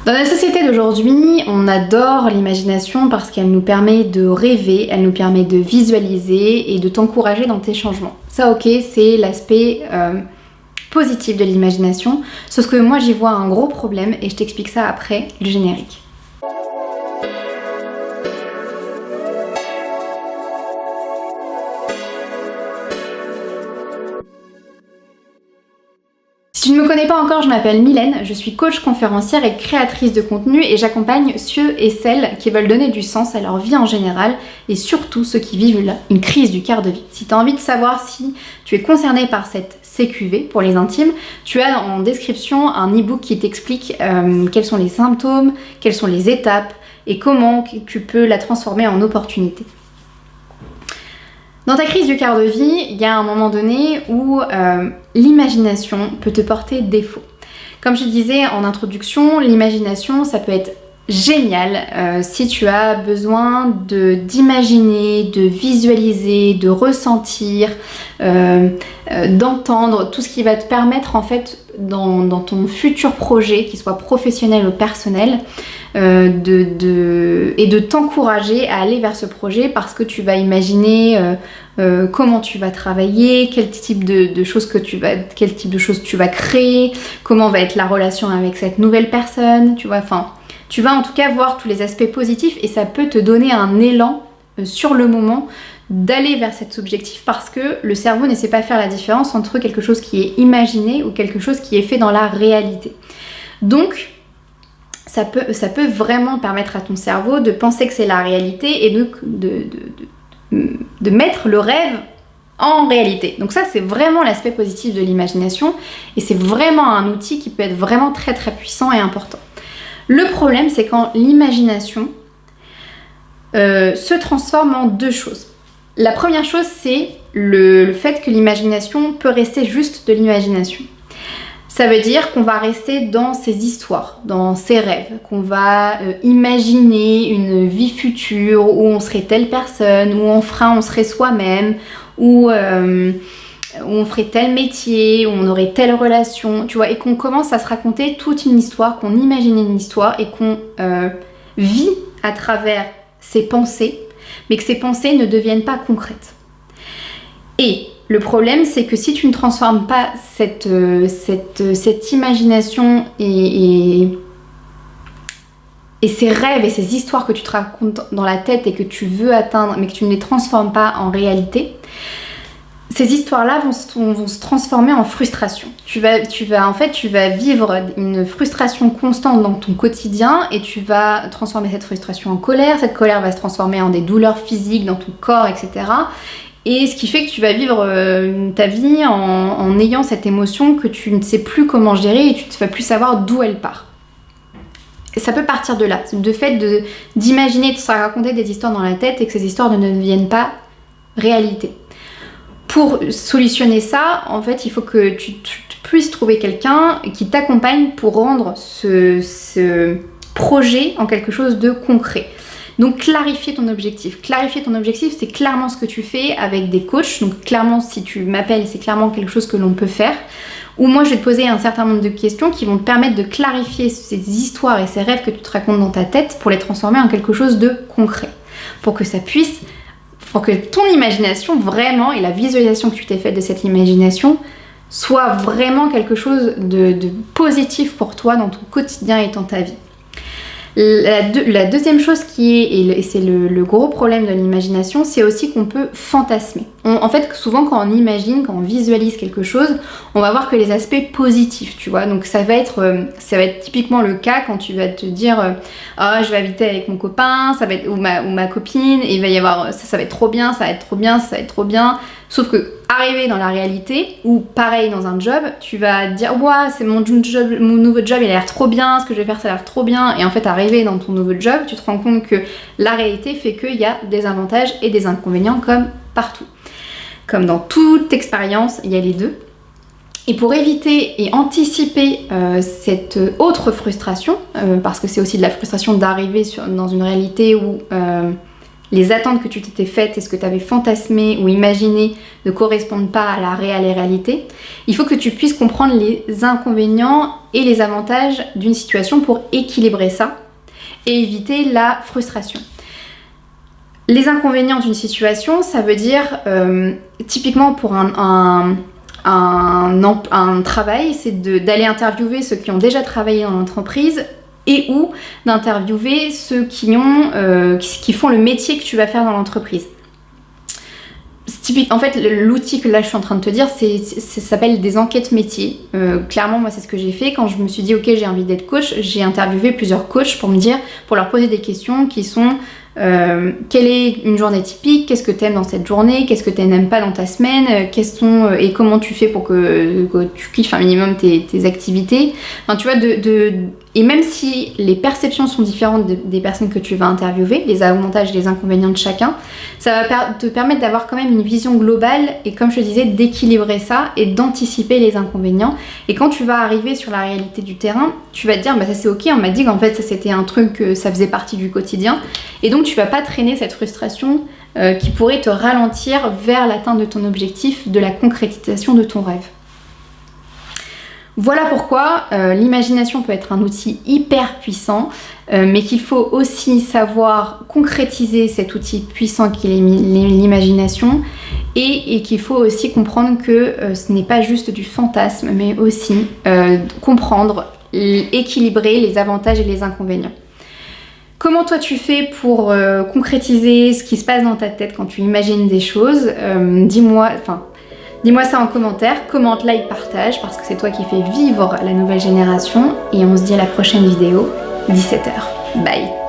Dans la société d'aujourd'hui, on adore l'imagination parce qu'elle nous permet de rêver, elle nous permet de visualiser et de t'encourager dans tes changements. Ça, ok, c'est l'aspect positif de l'imagination, sauf que moi j'y vois un gros problème et je t'explique ça après le générique. Si tu ne me connais pas encore, je m'appelle Mylène, je suis coach conférencière et créatrice de contenu et j'accompagne ceux et celles qui veulent donner du sens à leur vie en général et surtout ceux qui vivent une crise du quart de vie. Si tu as envie de savoir si tu es concerné par cette CQV pour les intimes, tu as en description un e-book qui t'explique quels sont les symptômes, quelles sont les étapes et comment tu peux la transformer en opportunité. Dans ta crise du quart de vie, il y a un moment donné où l'imagination peut te porter défaut. Comme je disais en introduction, l'imagination, ça peut être génial si tu as besoin d'imaginer, de visualiser, de ressentir, d'entendre tout ce qui va te permettre en fait dans ton futur projet, qu'il soit professionnel ou personnel, et de t'encourager à aller vers ce projet parce que tu vas imaginer comment tu vas travailler, quel type de choses tu vas créer, comment va être la relation avec cette nouvelle personne, tu vois, enfin, tu vas en tout cas voir tous les aspects positifs et ça peut te donner un élan sur le moment d'aller vers cet objectif parce que le cerveau ne sait pas faire la différence entre quelque chose qui est imaginé ou quelque chose qui est fait dans la réalité. Donc, ça peut vraiment permettre à ton cerveau de penser que c'est la réalité et de mettre le rêve en réalité. Donc ça, c'est vraiment l'aspect positif de l'imagination et c'est vraiment un outil qui peut être vraiment très très puissant et important. Le problème, c'est quand l'imagination se transforme en deux choses. La première chose, c'est le fait que l'imagination peut rester juste de l'imagination. Ça veut dire qu'on va rester dans ses histoires, dans ses rêves, qu'on va imaginer une vie future où on serait telle personne, où on serait soi-même, où on ferait tel métier, où on aurait telle relation, tu vois, et qu'on commence à se raconter toute une histoire, qu'on imagine une histoire et qu'on vit à travers ses pensées, mais que ces pensées ne deviennent pas concrètes. Et le problème, c'est que si tu ne transformes pas cette imagination et ces rêves et ces histoires que tu te racontes dans la tête et que tu veux atteindre, mais que tu ne les transformes pas en réalité, ces histoires-là vont se transformer en frustration. Tu vas vivre une frustration constante dans ton quotidien et tu vas transformer cette frustration en colère. Cette colère va se transformer en des douleurs physiques dans ton corps, etc. Et ce qui fait que tu vas vivre ta vie en ayant cette émotion que tu ne sais plus comment gérer et tu ne vas plus savoir d'où elle part. Et ça peut partir de là, du fait d'imaginer, de se raconter des histoires dans la tête et que ces histoires ne deviennent pas réalité. Pour solutionner ça, en fait, il faut que tu puisses trouver quelqu'un qui t'accompagne pour rendre ce projet en quelque chose de concret. Donc clarifier ton objectif. Clarifier ton objectif, c'est clairement ce que tu fais avec des coachs. Donc clairement, si tu m'appelles, c'est clairement quelque chose que l'on peut faire. Ou moi, je vais te poser un certain nombre de questions qui vont te permettre de clarifier ces histoires et ces rêves que tu te racontes dans ta tête pour les transformer en quelque chose de concret. Pour que ton imagination vraiment et la visualisation que tu t'es faite de cette imagination soit vraiment quelque chose de positif pour toi dans ton quotidien et dans ta vie. La deuxième chose et c'est le gros problème de l'imagination, c'est aussi qu'on peut fantasmer. En fait, souvent quand on imagine, quand on visualise quelque chose, on va voir que les aspects positifs, tu vois. Donc ça va être typiquement le cas quand tu vas te dire je vais habiter avec mon copain, ou ma copine, et il va y avoir ça va être trop bien, ça va être trop bien, ça va être trop bien. Sauf que arriver dans la réalité, ou pareil dans un job, tu vas te dire ouah, c'est mon nouveau job, il a l'air trop bien, ce que je vais faire ça a l'air trop bien, et en fait arriver dans ton nouveau job, tu te rends compte que la réalité fait qu'il y a des avantages et des inconvénients comme partout. Comme dans toute expérience, il y a les deux. Et pour éviter et anticiper cette autre frustration, parce que c'est aussi de la frustration d'arriver dans une réalité où les attentes que tu t'étais faites et ce que tu avais fantasmé ou imaginé ne correspondent pas à la réalité, il faut que tu puisses comprendre les inconvénients et les avantages d'une situation pour équilibrer ça et éviter la frustration. Les inconvénients d'une situation, ça veut dire typiquement pour un travail, c'est d'aller interviewer ceux qui ont déjà travaillé dans l'entreprise et ou d'interviewer ceux qui font le métier que tu vas faire dans l'entreprise. En fait, l'outil que là je suis en train de te dire, ça s'appelle des enquêtes métiers. Clairement, moi c'est ce que j'ai fait quand je me suis dit ok, j'ai envie d'être coach. J'ai interviewé plusieurs coachs pour leur poser des questions qui sont quelle est une journée typique, qu'est-ce que tu aimes dans cette journée, qu'est-ce que tu n'aimes pas dans ta semaine, et comment tu fais pour que tu kiffes un minimum tes activités. Enfin, tu vois, et même si les perceptions sont différentes des personnes que tu vas interviewer, les avantages et les inconvénients de chacun, ça va te permettre d'avoir quand même une vision globale et, comme je te disais, d'équilibrer ça et d'anticiper les inconvénients. Et quand tu vas arriver sur la réalité du terrain, tu vas te dire bah ça c'est ok, on m'a dit qu'en fait ça c'était un truc, ça faisait partie du quotidien, et donc tu vas pas traîner cette frustration qui pourrait te ralentir vers l'atteinte de ton objectif, de la concrétisation de ton rêve. Voilà pourquoi l'imagination peut être un outil hyper puissant, mais qu'il faut aussi savoir concrétiser cet outil puissant qu'est l'imagination, et qu'il faut aussi comprendre que ce n'est pas juste du fantasme, mais aussi comprendre, équilibrer les avantages et les inconvénients. Comment toi tu fais pour concrétiser ce qui se passe dans ta tête quand tu imagines des choses? Dis-moi ça en commentaire, commente, like, partage, parce que c'est toi qui fais vivre la nouvelle génération. Et on se dit à la prochaine vidéo, 17h. Bye!